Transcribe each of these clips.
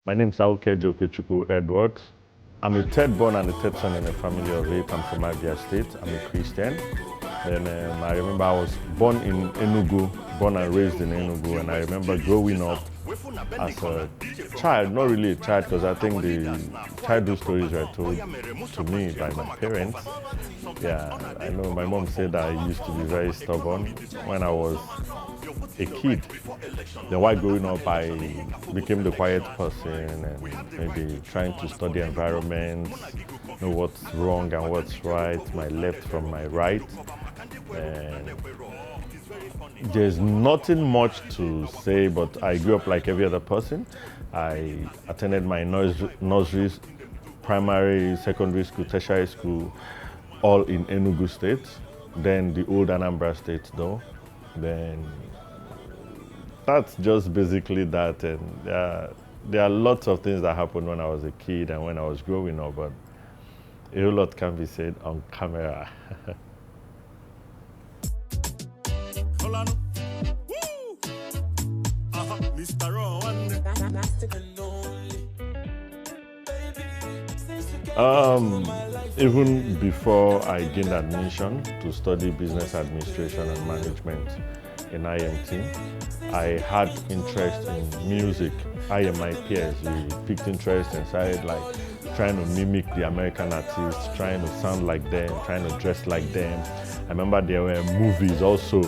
My name is Auke Jokechukwu Edward. I'm a third born and a third son in a family of 8. I'm from Abia State. I'm a Christian. Then I remember I was born in Enugu, born and raised in Enugu, and I remember growing up as a child, not really a child because I think the childhood stories were told to me by my parents. Yeah, I know my mom said that I used to be very stubborn when I was a kid. Then while growing up, I became the quiet person and maybe trying to study environment, know what's wrong and what's right, my left from my right. And there's nothing much to say, but I grew up like every other person. I attended my nursery, primary, secondary school, tertiary school, all in Enugu State. Then the old Anambra State, though. Then that's just basically that. And there are lots of things that happened when I was a kid and when I was growing up, but a whole lot can be said on camera. Mr.Raw. Even before I gained admission to study business administration and management in IMT, I had interest in music. I and my peers, we picked interest and started like trying to mimic the American artists, trying to sound like them, trying to dress like them. I remember there were movies also,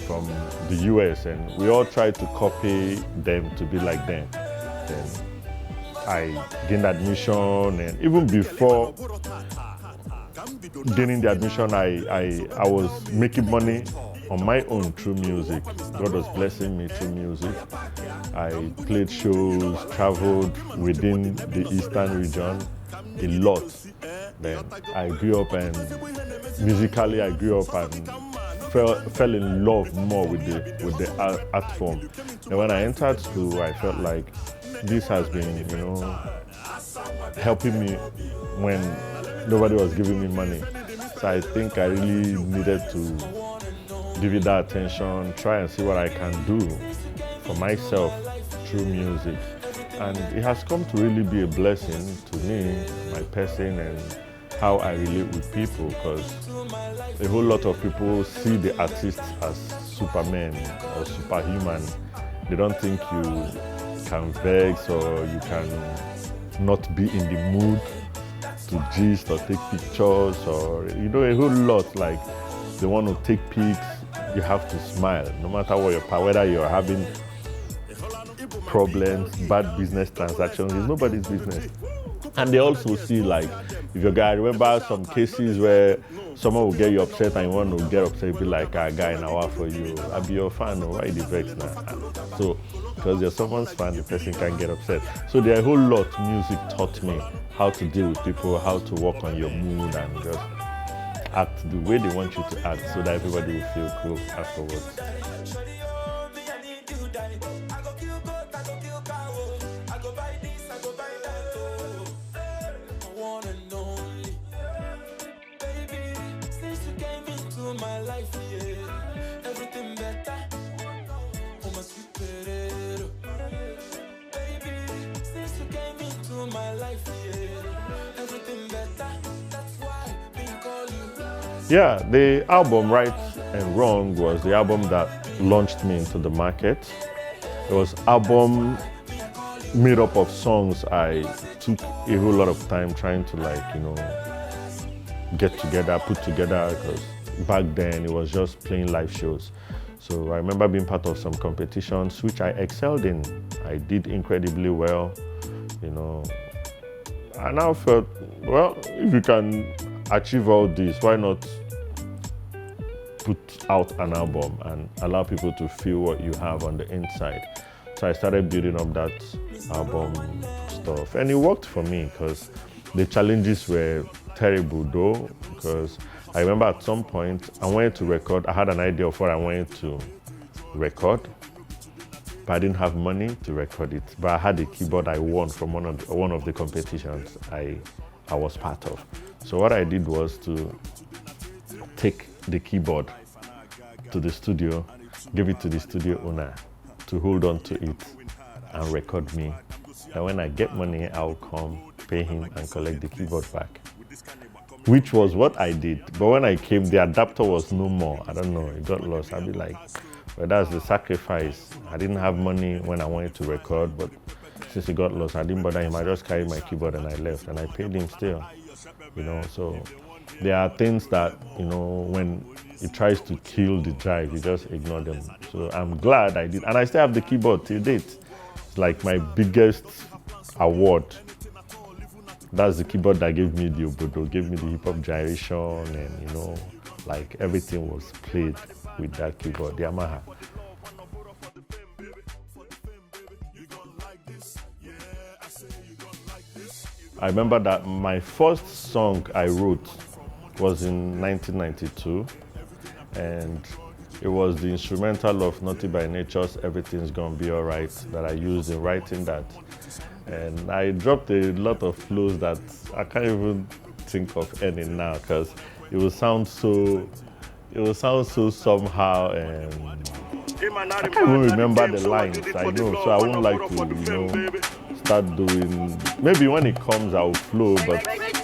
from the US, and we all tried to copy them to be like them. Then I gained admission, and even before gaining the admission, I was making money on my own through music. God was blessing me through music. I played shows, traveled within the Eastern region a lot. Then I grew up, and musically I grew up and fell in love more with the art form. And when I entered school, I felt like this has been, helping me when nobody was giving me money. So I think I really needed to give it that attention, try and see what I can do for myself through music. And it has come to really be a blessing to me, my person, and how I relate with people, because a whole lot of people see the artists as supermen or superhuman. They don't think you can vex or you can not be in the mood to gist or take pictures, or a whole lot. Like, they want to take pics, you have to smile no matter what whether you're having problems, bad business transactions. It's nobody's business. And they also see, like, if I remember some cases where someone will get you upset and you want to get upset, be like, a guy in our for you, I'll be your fan, or why the vex now? So, because you're someone's fan, the person can get upset. So there are a whole lot music taught me how to deal with people, how to work on your mood and just act the way they want you to act so that everybody will feel cool afterwards. My life, yeah. Everything better. Oh, my sweet potato. Baby, since you came into my life, yeah. Everything better. That's why we call you. Yeah, the album Right and Wrong was the album that launched me into the market. It was an album made up of songs I took a whole lot of time trying to get together, put together, because back then it was just playing live shows. So I remember being part of some competitions which I excelled in. I did incredibly well, I now felt, well, if you can achieve all this, why not put out an album and allow people to feel what you have on the inside? So I started building up that album stuff, and it worked for me because the challenges were terrible though, because I remember at some point I wanted to record. I had an idea of what I wanted to record, but I didn't have money to record it. But I had a keyboard I won from one of the competitions I was part of. So what I did was to take the keyboard to the studio, give it to the studio owner to hold on to it, and record me. And when I get money, I'll come, pay him, and collect the keyboard back. Which was what I did. But when I came, the adapter was no more. I don't know, it got lost. I'd be like, well, that's the sacrifice. I didn't have money when I wanted to record, but since it got lost, I didn't bother him. I just carried my keyboard and I left, and I paid him still. So there are things that, when it tries to kill the drive, you just ignore them. So I'm glad I did. And I still have the keyboard till date. It's like my biggest award. That's the keyboard that gave me the obodo, gave me the hip hop gyration, and like everything was played with that keyboard, the Yamaha. I remember that my first song I wrote was in 1992, and it was the instrumental of Naughty by Nature's Everything's Gonna Be Alright that I used in writing that. And I dropped a lot of flows that I can't even think of any now, because it will sound so somehow, and I can't even remember the lines. I know, so I won't like to start doing. Maybe when it comes I'll flow, but that's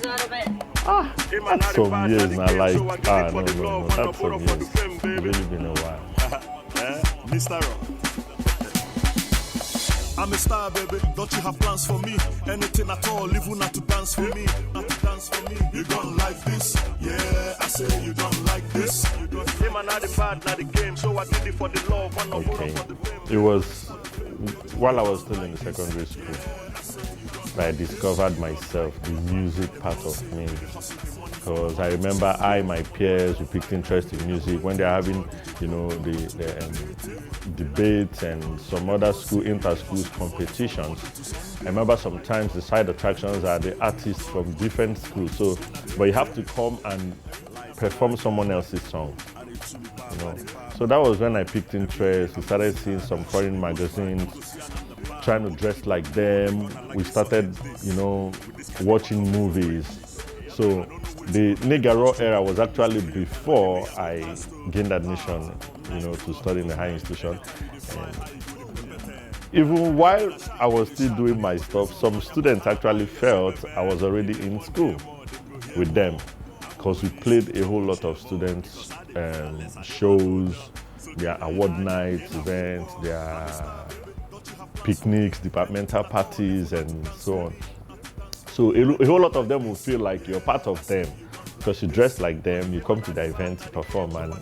some years now. Like no, that's some years. It's really been a while. Mr.Raw. I'm a star, baby. Don't you have plans for me? Anything at all, even not to dance for me. Not to dance for me. You don't like this? Yeah, I say you don't like this. Him and not the bad, not the game. So I did it for the love. Okay. It was while I was still in the secondary school that I discovered myself, the music part of me. Because I remember my peers who picked interest in music when they're having, the debates and some other inter-schools competitions. I remember sometimes the side attractions are the artists from different schools. But you have to come and perform someone else's song. So that was when I picked interest. We started seeing some foreign magazines, trying to dress like them. We started, watching movies. So the Nigerian era was actually before I gained admission, to study in a high institution. And even while I was still doing my stuff, some students actually felt I was already in school with them, because we played a whole lot of students' shows, their award nights, events, their picnics, departmental parties, and so on. So a whole lot of them will feel like you're part of them because you dress like them, you come to the event to perform, and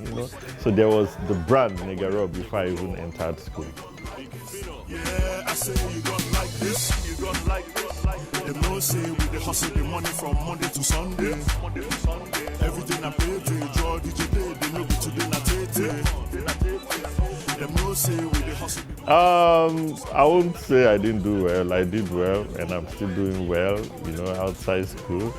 So there was the brand Nigerian before I even entered school. Yeah, I say you don't like this, you don't like this. Them no say we the hustle the money from Monday to Sunday. Everything I pay to draw DJ they know be today na tete. Them no say we the hustle. I won't say I didn't do well. I did well, and I'm still doing well, outside school.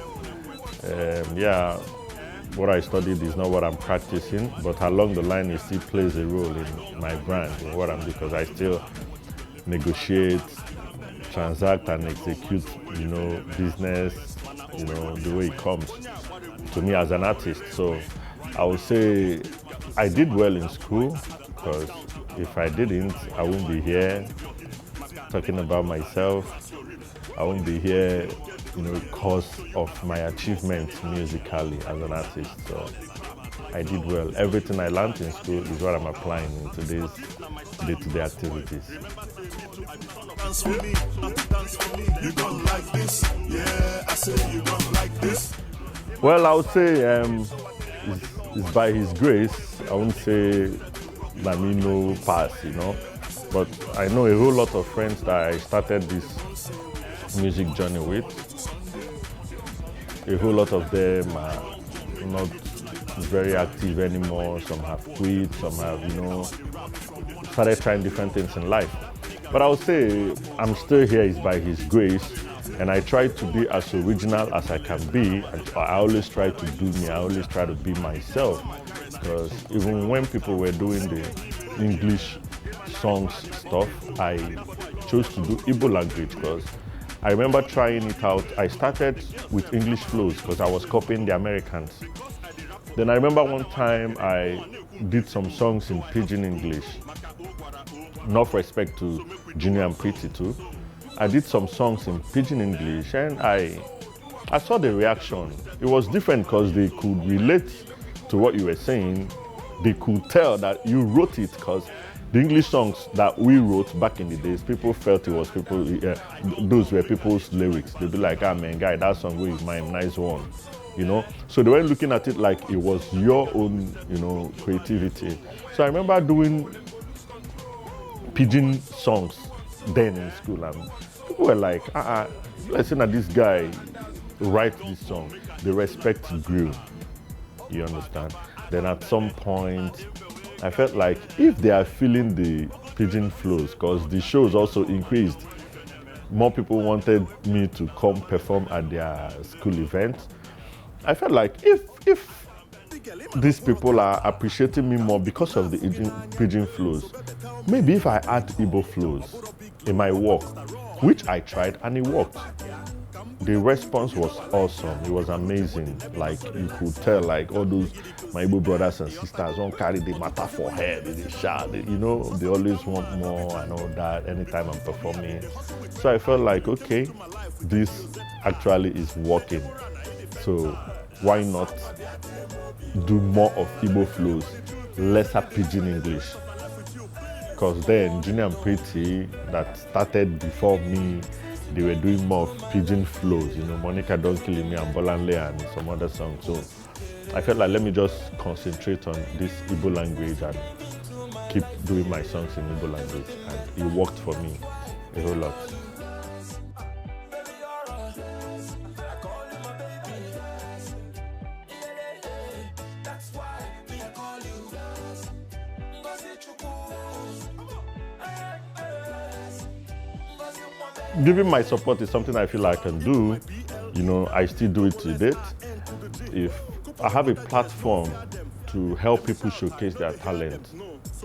What I studied is not what I'm practicing, but along the line it still plays a role in my brand, in what I'm doing, because I still negotiate, transact, and execute, business, the way it comes to me as an artist. So I would say I did well in school, because if I didn't, I wouldn't be here talking about myself. I wouldn't be here, because of my achievements musically as an artist. So I did well. Everything I learned in school is what I'm applying in today's day-to-day activities. You don't like this? Yeah, I say you don't like this. Well, I would say it's by His grace. I wouldn't say that me no pass, but I know a whole lot of friends that I started this music journey with. A whole lot of them are not very active anymore. Some have quit, some have, started trying different things in life. But I would say I'm still here is by His grace, and I try to be as original as I can be. I always try to do me, I always try to be myself, because even when people were doing the English songs stuff, I chose to do Igbo language, because I remember trying it out. I started with English flows because I was copying the Americans. Then I remember one time I did some songs in Pidgin English. enough respect to Junior and Pretty too. I did some songs in Pidgin English, and I saw the reaction. It was different because they could relate to what you were saying. They could tell that you wrote it, because the English songs that we wrote back in the days, people felt it was people, those were people's lyrics. They'd be like, ah man, guy, that song is mine, nice one. You know, so they weren't looking at it like it was your own, you know, creativity. So I remember doing Pidgin songs then in school, and people were like, listen at this guy write this song. The respect grew, you understand? Then at some point, I felt like if they are feeling the Pidgin flows, because the shows also increased, more people wanted me to come perform at their school events. I felt like if these people are appreciating me more because of the Pidgin flows, maybe if I add Igbo flows in my work, which I tried and it worked. The response was awesome. It was amazing. Like, you could tell, like, all those my Igbo brothers and sisters don't carry the matter for head, they shout, you know, they always want more and all that anytime I'm performing. So I felt like, okay, this actually is working. So why not do more of Igbo flows, lesser Pidgin English? Because then Junior and Pretty, that started before me, they were doing more of Pidgin flows, you know, Monica Don't Kill Me and Bolanle and some other songs. So I felt like, let me just concentrate on this Igbo language and keep doing my songs in Igbo language. And it worked for me a whole lot. Giving my support is something I feel I can do. You know, I still do it to date. If I have a platform to help people showcase their talent,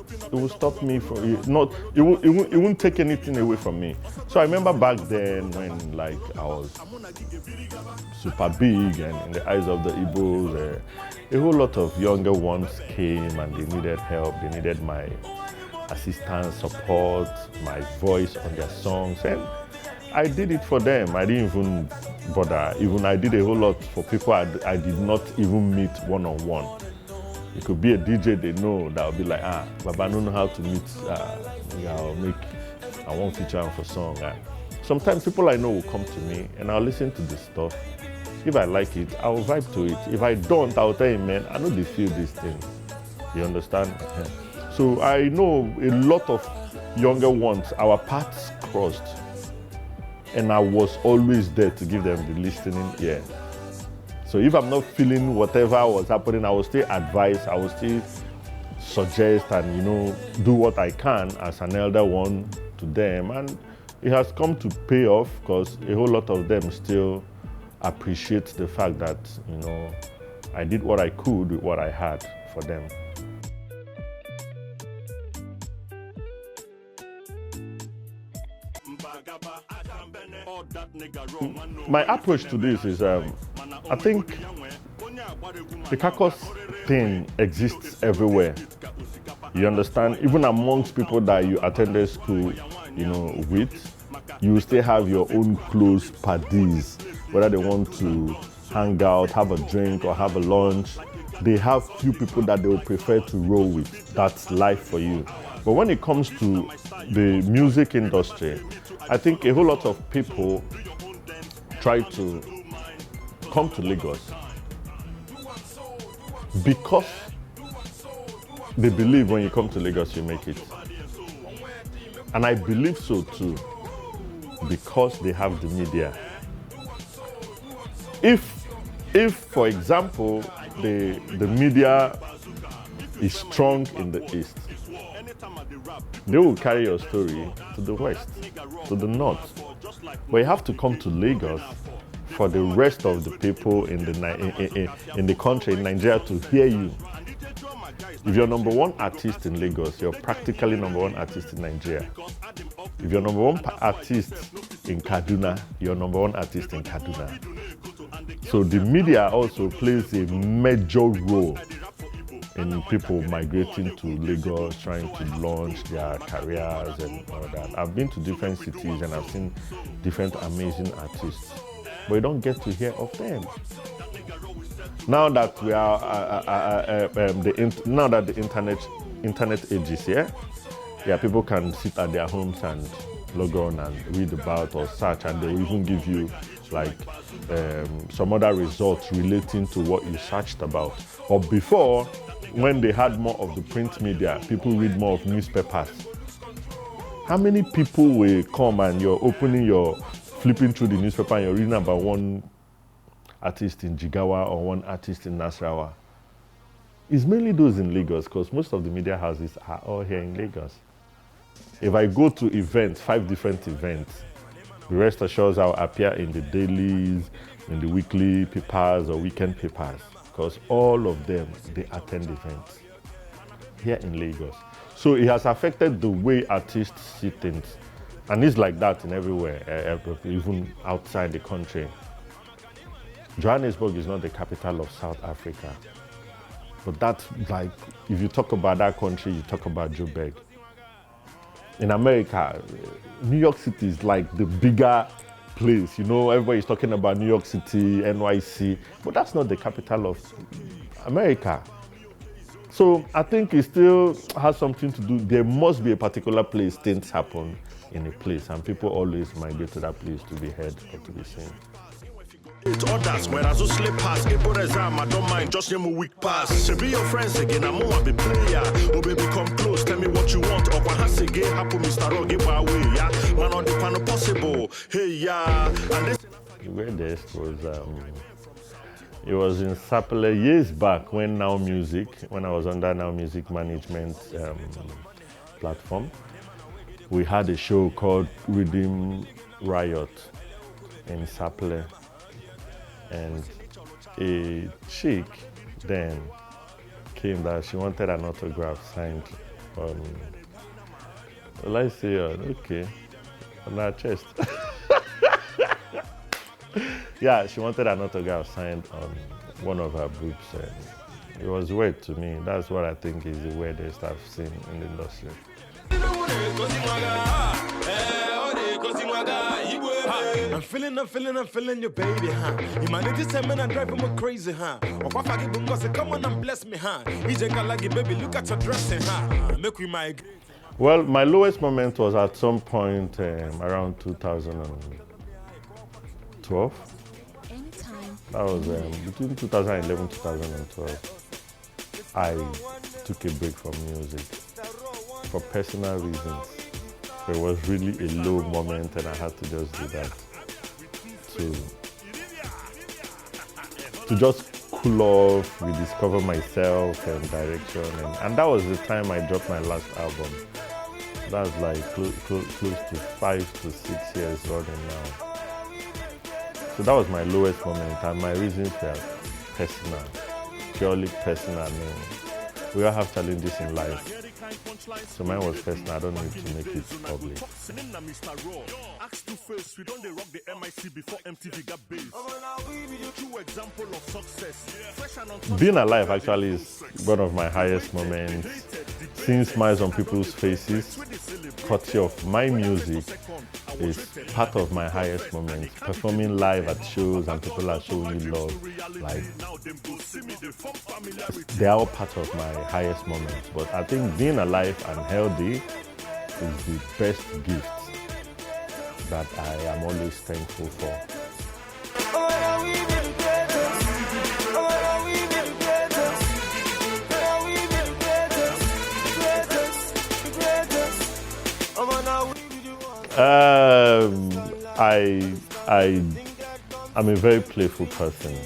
it will stop me from it won't take anything away from me. So I remember back then when, like, I was super big, and in the eyes of the Igbos, a whole lot of younger ones came and they needed help. They needed my assistance, support, my voice on their songs, and I did it for them. I didn't even bother. Even I did a whole lot for people I did not even meet one-on-one. It could be a DJ they know that will be like, Baba, I don't know how to meet. I won't feature him for song. Sometimes people I know will come to me and I'll listen to this stuff. If I like it, I'll vibe to it. If I don't, I'll tell him, man, I know they feel this thing. You understand? So I know a lot of younger ones, our paths crossed. And I was always there to give them the listening ear. So if I'm not feeling whatever was happening, I will still advise, I will still suggest and, you know, do what I can as an elder one to them. And it has come to pay off, because a whole lot of them still appreciate the fact that, you know, I did what I could with what I had for them. My approach to this is, I think the caucus thing exists everywhere. You understand? Even amongst people that you attended school, you know, with, you still have your own close paddies, whether they want to hang out, have a drink, or have a lunch. They have few people that they would prefer to roll with. That's life for you. But when it comes to the music industry, I think a whole lot of people try to come to Lagos because they believe when you come to Lagos, you make it. And I believe so too, because they have the media. If for example, the media is strong in the East, they will carry your story to the West, to the North. But you have to come to Lagos for the rest of the people in the country, in Nigeria, to hear you. If you're number one artist in Lagos, you're practically number one artist in Nigeria. If you're number one artist in Kaduna, you're number one artist in Kaduna. So the media also plays a major role in people migrating to Lagos, trying to launch their careers and all that. I've been to different cities and I've seen different amazing artists, but you don't get to hear of them. Now that we are now that the internet age is here, yeah, people can sit at their homes and log on and read about or search, and they will even give you like some other results relating to what you searched about. Or before, when they had more of the print media, people read more of newspapers. How many people will come and you're flipping through the newspaper and you're reading about one artist in Jigawa or one artist in Nasarawa? It's mainly those in Lagos, because most of the media houses are all here in Lagos. If I go to events, 5 different events, the rest assures I'll appear in the dailies, in the weekly papers or weekend papers, because all of them, they attend events here in Lagos. So it has affected the way artists see things. And it's like that in everywhere, even outside the country. Johannesburg is not the capital of South Africa. But that's like, if you talk about that country, you talk about Joburg. In America, New York City is like the bigger place. You know, everybody's talking about New York City, NYC, but that's not the capital of America. So I think it still has something to do. There must be a particular place things happen in a place, and people always migrate to that place to be heard or to be seen. Others, when I just slip past, it put exam, I don't mind, just name a week pass. To be your friends again, I'm more be player. Oh baby, come close, tell me what you want. Or what has again happen, Mr.Raw, give away, yeah. Man on the panel possible, hey, yeah. And this The weirdest was, it was in Sapele years back when when I was under Now Music management platform. We had a show called Rhythm Riot in Sapele. And a chick then came that she wanted an autograph signed on, well, I say, okay, on her chest. Yeah, she wanted an autograph signed on one of her boobs. And it was weird to me. That's what I think is the weirdest I've seen in the industry. I'm feeling you, baby, huh? Humanity said, man, I drive him crazy, huh? Or if I give him come on and bless me, huh? Baby, look at your dressing, huh? Make we migrate. Well, my lowest moment was at some point around 2012. That was between 2011 and 2012. I took a break from music for personal reasons. It was really a low moment and I had to just do that to just cool off, rediscover myself and direction. And that was the time I dropped my last album. That's like close to 5 to 6 years running now. So that was my lowest moment, and my reasons were personal, purely personal. I mean, we all have challenges in life. So mine was personal. I don't need to make it public. Being alive actually is one of my highest moments. Seeing smiles on people's faces, courtesy of my music, is part of my highest moments. Performing live at shows and people are showing you love, like, they are all part of my highest moments. But I think being alive and healthy is the best gift that I am always thankful for. I'm a very playful person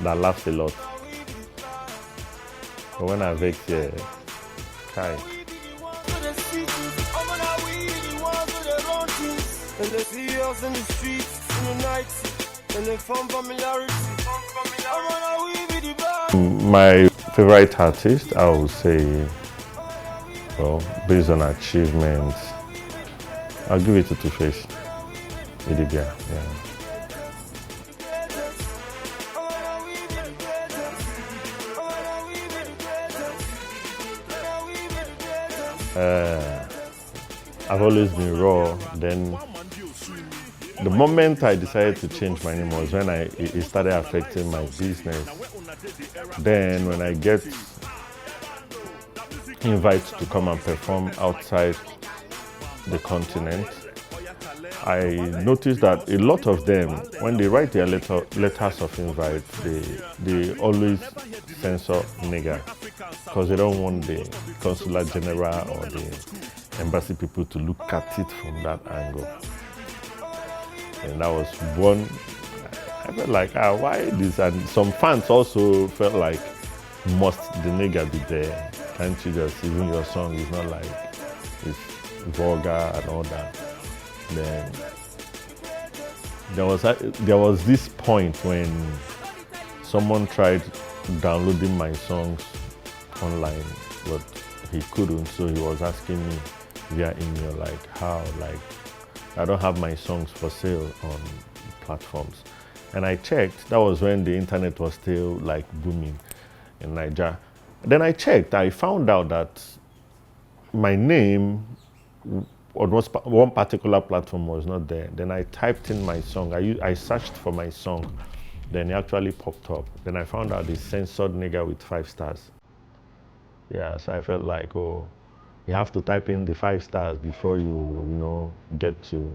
that laughs a lot. But when I vex here, cry. And they see us in the streets in the night, and they form familiarity. My favorite artist, I would say, well, based on achievements, I'll give it to Two-Face, Idibia, yeah. I've always been raw. Then the moment I decided to change my name was when it started affecting my business. Then when I get invites to come and perform outside the continent, I noticed that a lot of them, when they write their letters of invite, they always censor nigger because they don't want the consular general or the embassy people to look at it from that angle. And that was one. I felt like, why this? And some fans also felt like, must the nigger be there? Can't you just, even your song is not like, it's vulgar and all that. Then there was this point when someone tried downloading my songs online, but he couldn't, so he was asking me via email, like, how, like, I don't have my songs for sale on platforms. And I checked, that was when the internet was still like booming in Nigeria. Then I checked, I found out that my name on one particular platform was not there. Then I typed in my song, I searched for my song, then it actually popped up. Then I found out it's censored nigger with 5 stars. Yeah, so I felt like, oh, you have to type in the 5 stars before you get to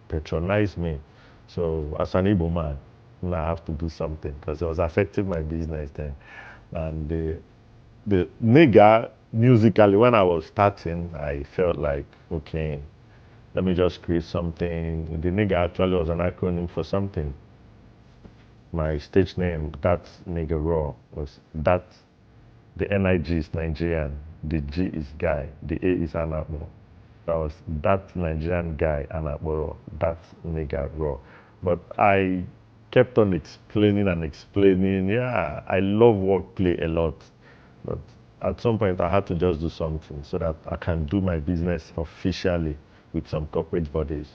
patronize me. So as an Igbo man, I have to do something because it was affecting my business then. And the nigger, musically, when I was starting, I felt like, okay, let me just create something. The nigger actually was an acronym for something. My stage name, That's Nigga Raw, was that. The NIG is Nigerian, the G is guy, the A is Anakbo. That was That Nigerian guy, Anakbo, That's Nigga Raw. But I kept on explaining and explaining. Yeah, I love wordplay a lot. But at some point I had to just do something so that I can do my business officially with some corporate bodies.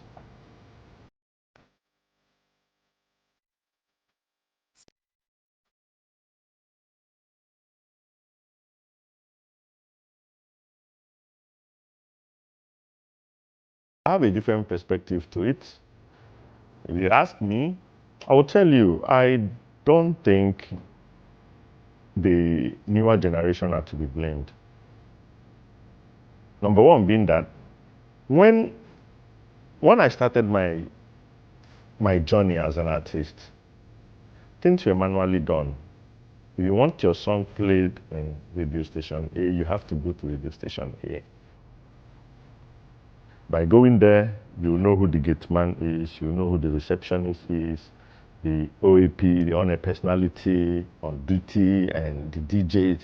I have a different perspective to it. If you ask me, I will tell you, I don't think the newer generation are to be blamed. Number one being that when I started my journey as an artist, things were manually done. If you want your song played in radio station A, you have to go to radio station A. By going there, you'll know who the gate man is, you'll know who the receptionist is, the OAP, the owner personality on duty, and the DJs.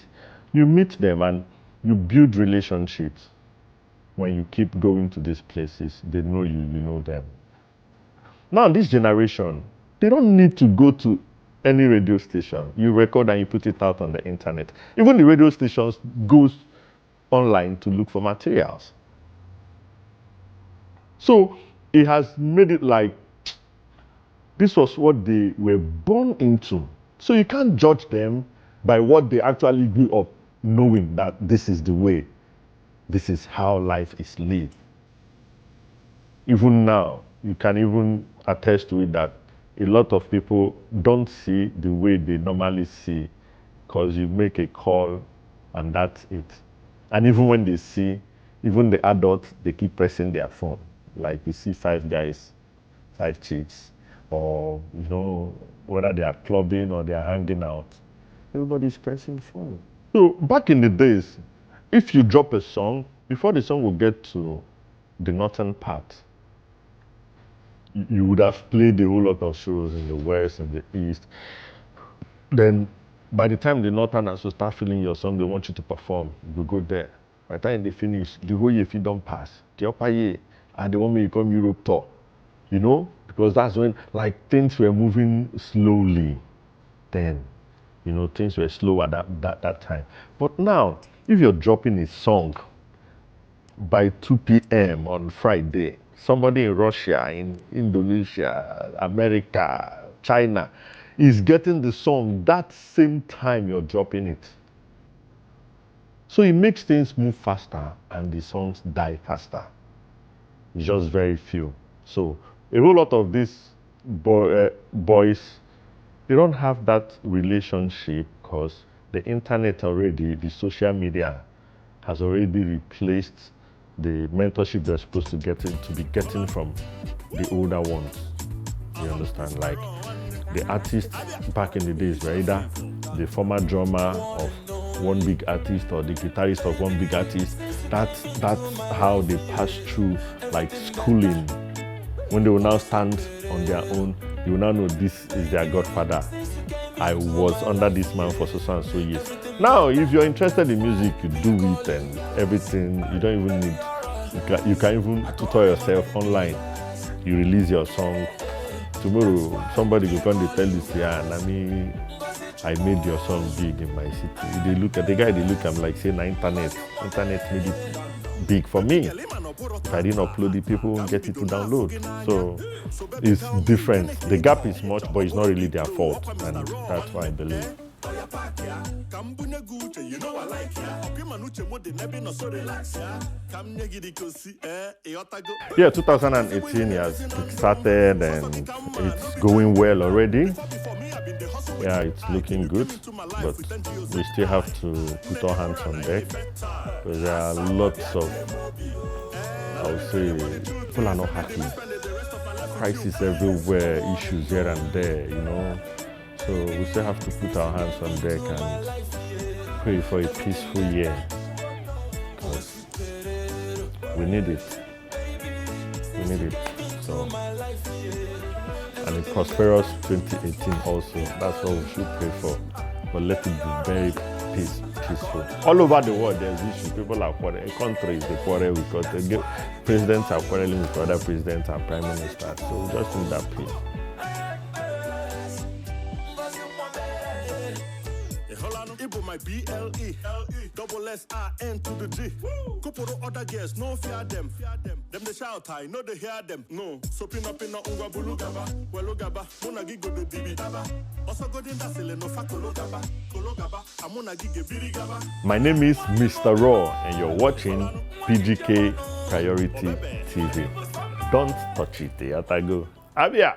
You meet them and you build relationships. When you keep going to these places, they know you, you know them. Now, this generation, they don't need to go to any radio station. You record and you put it out on the internet. Even the radio stations goes online to look for materials. So it has made it like this was what they were born into. So you can't judge them by what they actually grew up knowing, that this is the way, this is how life is lived. Even now, you can even attest to it that a lot of people don't see the way they normally see, because you make a call and that's it. And even when they see, even the adults, they keep pressing their phone. Like you see 5 guys, 5 chicks, or whether they are clubbing or they are hanging out, everybody's pressing phone. So back in the days, if you drop a song, before the song will get to the northern part, you would have played a whole lot of shows in the west and the east. Then by the time the northerners will start feeling your song, they want you to perform, you go there. By the time they finish, the whole year if you don't pass, the upper year, and they want me to come Europe tour. Because that's when like things were moving slowly then. Things were slow at that time. But now, if you're dropping a song by 2 p.m. on Friday, somebody in Russia, in Indonesia, America, China is getting the song that same time you're dropping it. So it makes things move faster and the songs die faster. It's just very few. So a whole lot of these boys, they don't have that relationship because the internet already, the social media has already replaced the mentorship they're supposed to be getting from the older ones. You understand? Like the artists back in the days were either the former drummer of one big artist or the guitarist of one big artist. That's how they pass through like schooling. When they will now stand on their own, you will now know this is their godfather. I was under this man for so and so years. Now, if you're interested in music, you do it and everything. You don't even need, you can even tutor yourself online. You release your song. Tomorrow, somebody will come to tell you, yeah, I made your song big in my city. They look at the guy, they look at him like, say, internet made it big for me. If I didn't upload it, people won't get it to download. So it's different. The gap is much, but it's not really their fault. And that's why I believe. Yeah, 2018 has started and it's going well already. Yeah, it's looking good, but we still have to put our hands on deck. Because there are lots of, I would say, people are not happy. Crisis everywhere, issues here and there, you know. So we still have to put our hands on deck and pray for a peaceful year. Because we need it. We need it. So, and a prosperous 2018 also. That's what we should pray for. But let it be very peaceful. All over the world, there's issues. People are quarreling. Countries, they quarrel because presidents are quarreling with other presidents and prime ministers. So we just need that peace. My BLE, double SIN to the G. Couple of other girls, no fear them. Them they shout, I know they hear them. No, so pin up in a unga bulugaba, welogaba, monagi go the DB. Also go in that sele no fakologaba, kologaba, amona gige birigaba. My name is Mr.Raw and you're watching PGK Priority TV. Don't touch it, Atago. Abia.